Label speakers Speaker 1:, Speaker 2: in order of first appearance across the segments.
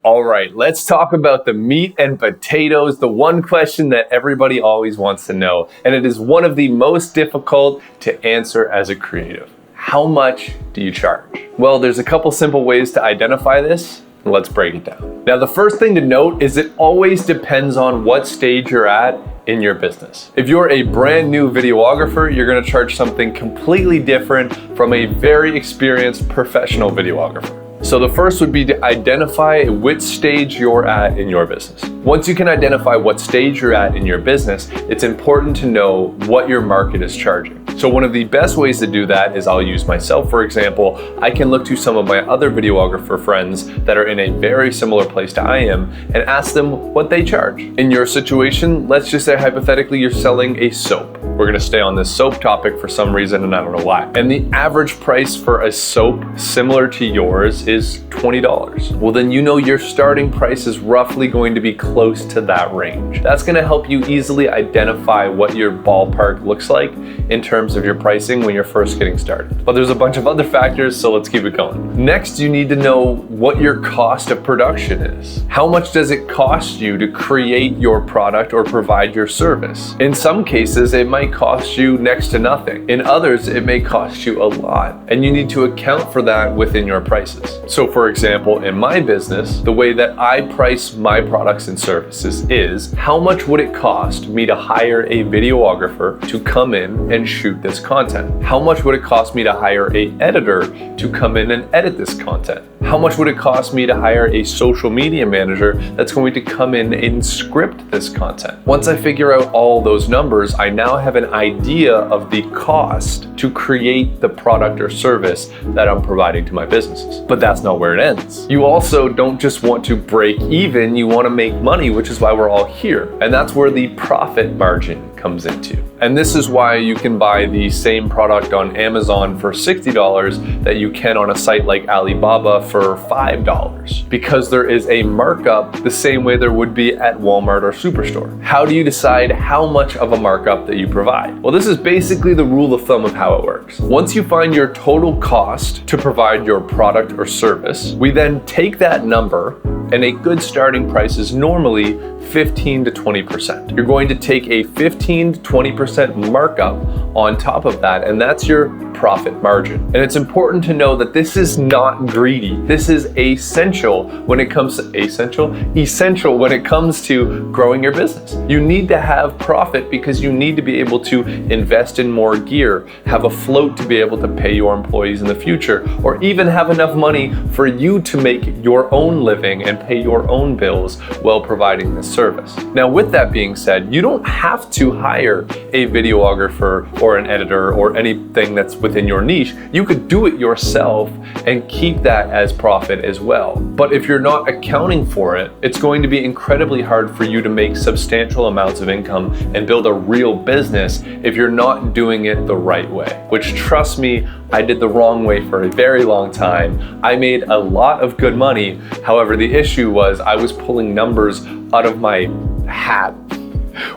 Speaker 1: All right, let's talk about the meat and potatoes, the one question that everybody always wants to know, and it is one of the most difficult to answer as a creative. How much do you charge? Well, there's a couple simple ways to identify this. Let's break it down. Now, the first thing to note is it always depends on what stage you're at in your business. If you're a brand new videographer, you're gonna charge something completely different from a very experienced professional videographer. So the first would be to identify which stage you're at in your business. Once you can identify what stage you're at in your business, it's important to know what your market is charging. So one of the best ways to do that is I'll use myself, for example. I can look to some of my other videographer friends that are in a very similar place to I am and ask them what they charge. In your situation, let's just say hypothetically you're selling a soap. We're gonna stay on this soap topic for some reason and I don't know why. And the average price for a soap similar to yours is $20. Well, then you know your starting price is roughly going to be close to that range. That's gonna help you easily identify what your ballpark looks like in terms of your pricing when you're first getting started. But there's a bunch of other factors, so let's keep it going. Next, you need to know what your cost of production is. How much does it cost you to create your product or provide your service? In some cases, it might cost you next to nothing. In others, it may cost you a lot, and you need to account for that within your prices. So for example, in my business, the way that I price my products and services is how much would it cost me to hire a videographer to come in and shoot this content? How much would it cost me to hire an editor to come in and edit this content? How much would it cost me to hire a social media manager that's going to come in and script this content? Once I figure out all those numbers, I now have an idea of the cost to create the product or service that I'm providing to my businesses. But that's not where it ends. You also don't just want to break even, you want to make money, which is why we're all here. And that's where the profit margin comes into. And this is why you can buy the same product on Amazon for $60 that you can on a site like Alibaba for $5, because there is a markup the same way there would be at Walmart or Superstore. How do you decide how much of a markup that you provide? Well, this is basically the rule of thumb of how it works. Once you find your total cost to provide your product or service, we then take that number, and a good starting price is normally 15 to 20%. You're going to take a 15 to 20% markup on top of that, and that's your profit margin. And it's important to know that this is not greedy. This is essential when it comes to essential when it comes to growing your business. You need to have profit because you need to be able to invest in more gear, have a float to be able to pay your employees in the future, or even have enough money for you to make your own living and pay your own bills while providing this service. Now, with that being said, you don't have to hire a videographer or an editor or anything that's within your niche. You could do it yourself and keep that as profit as well. But if you're not accounting for it, it's going to be incredibly hard for you to make substantial amounts of income and build a real business if you're not doing it the right way, which, trust me, I did the wrong way for a very long time. I made a lot of good money. However, the issue was I was pulling numbers out of my hat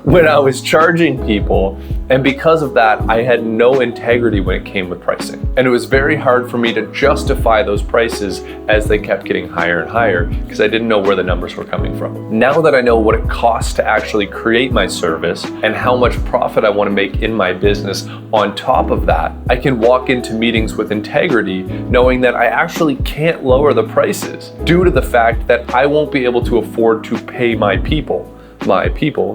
Speaker 1: when I was charging people, and because of that, I had no integrity when it came with pricing. And it was very hard for me to justify those prices as they kept getting higher and higher because I didn't know where the numbers were coming from. Now that I know what it costs to actually create my service and how much profit I want to make in my business on top of that, I can walk into meetings with integrity knowing that I actually can't lower the prices due to the fact that I won't be able to afford to pay my people,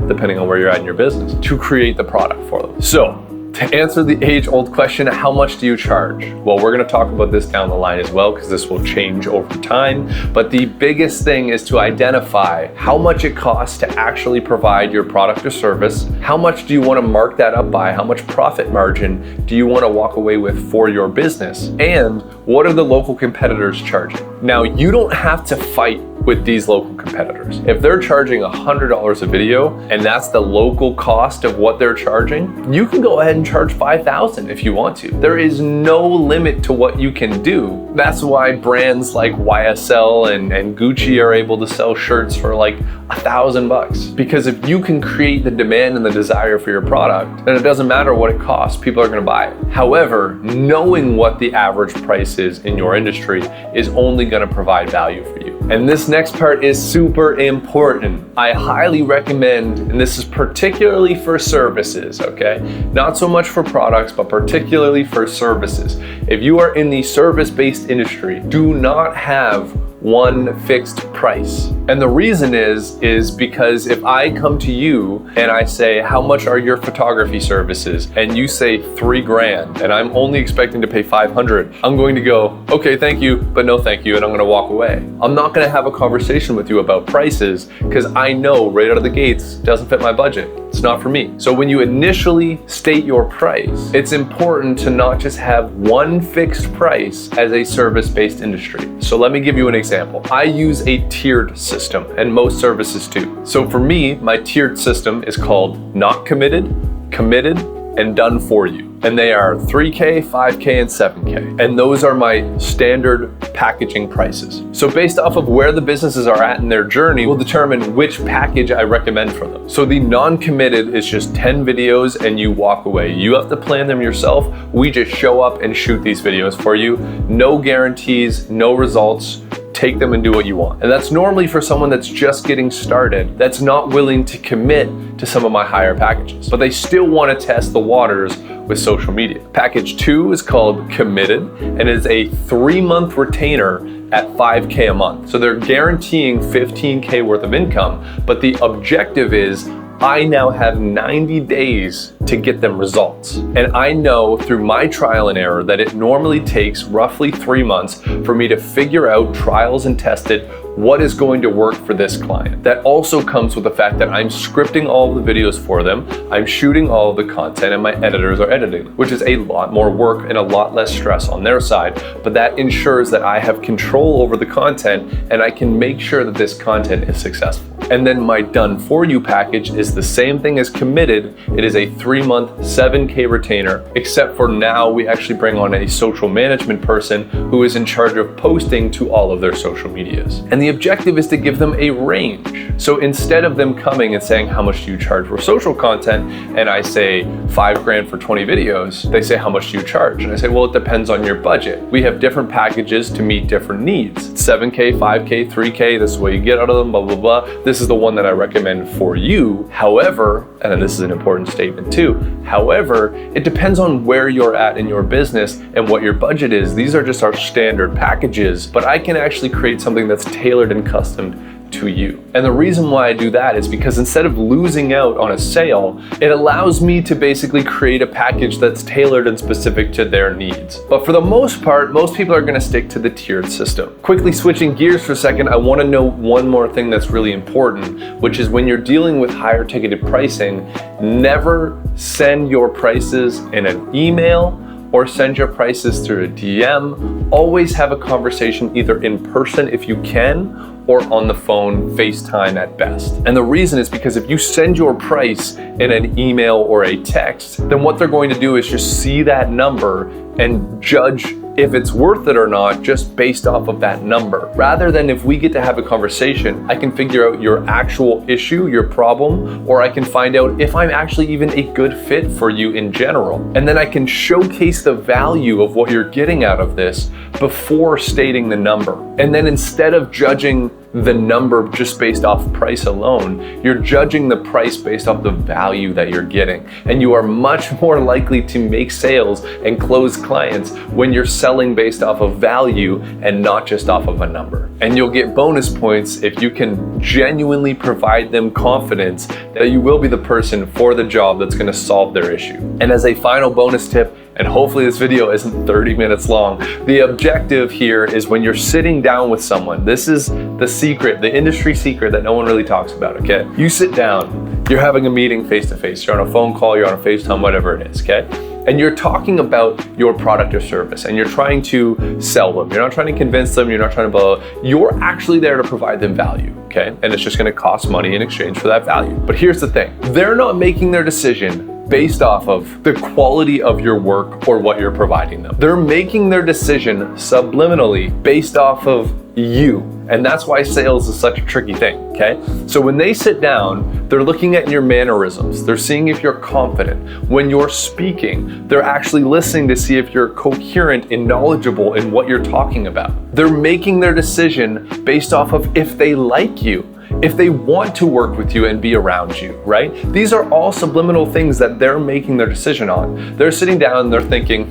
Speaker 1: depending on where you're at in your business, to create the product for them. So, to answer the age-old question, how much do you charge? Well, we're gonna talk about this down the line as well, because this will change over time. But the biggest thing is to identify how much it costs to actually provide your product or service. How much do you wanna mark that up by? How much profit margin do you wanna walk away with for your business? And what are the local competitors charging? Now, you don't have to fight with these local competitors. If they're charging $100 a video and that's the local cost of what they're charging, you can go ahead and charge $5,000 if you want to. There is no limit to what you can do. That's why brands like YSL and Gucci are able to sell shirts for like $1,000. Because if you can create the demand and the desire for your product, then it doesn't matter what it costs, people are gonna buy it. However, knowing what the average price is in your industry is only gonna provide value for you. And this next part is super important. I highly recommend, and this is particularly for services, okay? Not so much for products, but particularly for services. If you are in the service-based industry, do not have one fixed price. And the reason is because if I come to you and I say, how much are your photography services? And you say $3,000 and I'm only expecting to pay $500, I'm going to go, okay, thank you, but no thank you, and I'm gonna walk away. I'm not gonna have a conversation with you about prices because I know right out of the gates, it doesn't fit my budget. It's not for me. So when you initially state your price, it's important to not just have one fixed price as a service-based industry. So let me give you an example. I use a tiered system, and most services do. So for me, my tiered system is called not committed, committed, and done for you. And they are 3K, 5K, and 7K. And those are my standard packaging prices. So based off of where the businesses are at in their journey will determine which package I recommend for them. So the non-committed is just 10 videos and you walk away. You have to plan them yourself. We just show up and shoot these videos for you. No guarantees, no results. Take them and do what you want. And that's normally for someone that's just getting started, that's not willing to commit to some of my higher packages, but they still want to test the waters with social media. Package 2 is called committed and is a 3-month retainer at 5K a month. So they're guaranteeing 15K worth of income, but the objective is I now have 90 days to get them results. And I know through my trial and error that it normally takes roughly 3 months for me to figure out, trials and tested, what is going to work for this client. That also comes with the fact that I'm scripting all of the videos for them, I'm shooting all of the content, and my editors are editing, which is a lot more work and a lot less stress on their side, but that ensures that I have control over the content and I can make sure that this content is successful. And then my done for you package is the same thing as committed. It is a 3-month, 7K retainer, except for now we actually bring on a social management person who is in charge of posting to all of their social medias. And the objective is to give them a range. So instead of them coming and saying, how much do you charge for social content? And I say $5,000 for 20 videos, they say, how much do you charge? And I say, well, it depends on your budget. We have different packages to meet different needs. 7K, 5K, 3K, this is what you get out of them, blah, blah, blah. This is the one that I recommend for you. However, and then this is an important statement too, however, it depends on where you're at in your business and what your budget is. These are just our standard packages, but I can actually create something that's tailored and custom to you. And the reason why I do that is because instead of losing out on a sale, it allows me to basically create a package that's tailored and specific to their needs. But for the most part, most people are gonna stick to the tiered system. Quickly switching gears for a second, I wanna know one more thing that's really important, which is when you're dealing with higher ticketed pricing, never send your prices in an email or send your prices through a DM. Always have a conversation either in person if you can, or on the phone, FaceTime at best. And the reason is because if you send your price in an email or a text, then what they're going to do is just see that number and judge if it's worth it or not just based off of that number. Rather than if we get to have a conversation, I can figure out your actual issue, your problem, or I can find out if I'm actually even a good fit for you in general. And then I can showcase the value of what you're getting out of this before stating the number. And then instead of judging the number just based off price alone, you're judging the price based off the value that you're getting. And you are much more likely to make sales and close clients when you're selling based off of value and not just off of a number. And you'll get bonus points if you can genuinely provide them confidence that you will be the person for the job that's going to solve their issue. And as a final bonus tip, and hopefully this video isn't 30 minutes long, the objective here is when you're sitting down with someone, this is the secret, the industry secret that no one really talks about, okay? You sit down, you're having a meeting face to face, you're on a phone call, you're on a FaceTime, whatever it is, okay? And you're talking about your product or service and you're trying to sell them. You're not trying to convince them, you're not trying to blah, you're actually there to provide them value, okay? And it's just gonna cost money in exchange for that value. But here's the thing, they're not making their decision based off of the quality of your work or what you're providing them. They're making their decision subliminally based off of you. And that's why sales is such a tricky thing, okay? So when they sit down, they're looking at your mannerisms. They're seeing if you're confident. When you're speaking, they're actually listening to see if you're coherent and knowledgeable in what you're talking about. They're making their decision based off of if they like you, if they want to work with you and be around you, right? These are all subliminal things that they're making their decision on. They're sitting down and they're thinking,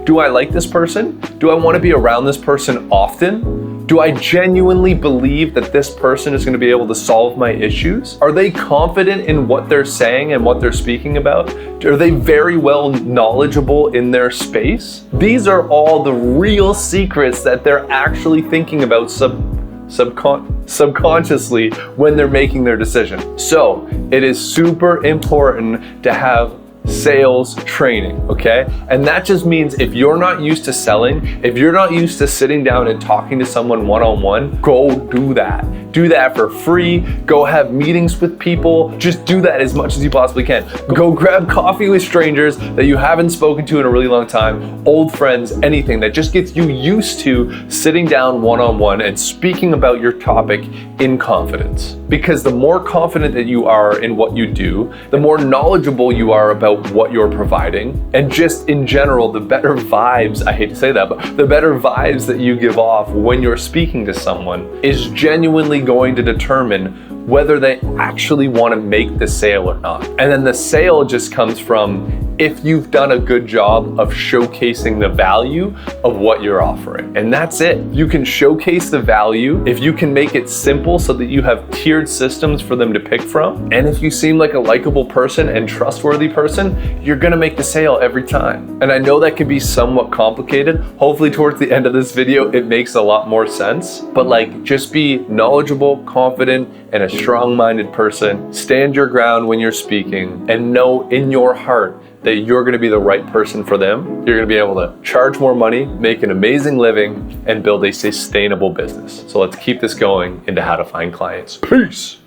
Speaker 1: do I like this person? Do I want to be around this person often? Do I genuinely believe that this person is going to be able to solve my issues? Are they confident in what they're saying and what they're speaking about? Are they very well knowledgeable in their space? These are all the real secrets that they're actually thinking about subconsciously when they're making their decision. So it is super important to have sales training, okay? And that just means if you're not used to selling, if you're not used to sitting down and talking to someone one-on-one, go do that. Do that for free. Go have meetings with people. Just do that as much as you possibly can. Go grab coffee with strangers that you haven't spoken to in a really long time, old friends, anything that just gets you used to sitting down one-on-one and speaking about your topic in confidence. Because the more confident that you are in what you do, the more knowledgeable you are about what you're providing, and just in general, the better vibes, I hate to say that, but the better vibes that you give off when you're speaking to someone is genuinely going to determine whether they actually want to make the sale or not. And then the sale just comes from if you've done a good job of showcasing the value of what you're offering. And that's it. You can showcase the value if you can make it simple so that you have tiered systems for them to pick from. And if you seem like a likable person and trustworthy person, you're gonna make the sale every time. And I know that can be somewhat complicated. Hopefully towards the end of this video, it makes a lot more sense. But like, just be knowledgeable, confident, and a strong-minded person. Stand your ground when you're speaking and know in your heart that you're going to be the right person for them. You're going to be able to charge more money, make an amazing living, and build a sustainable business. So let's keep this going into how to find clients. Peace.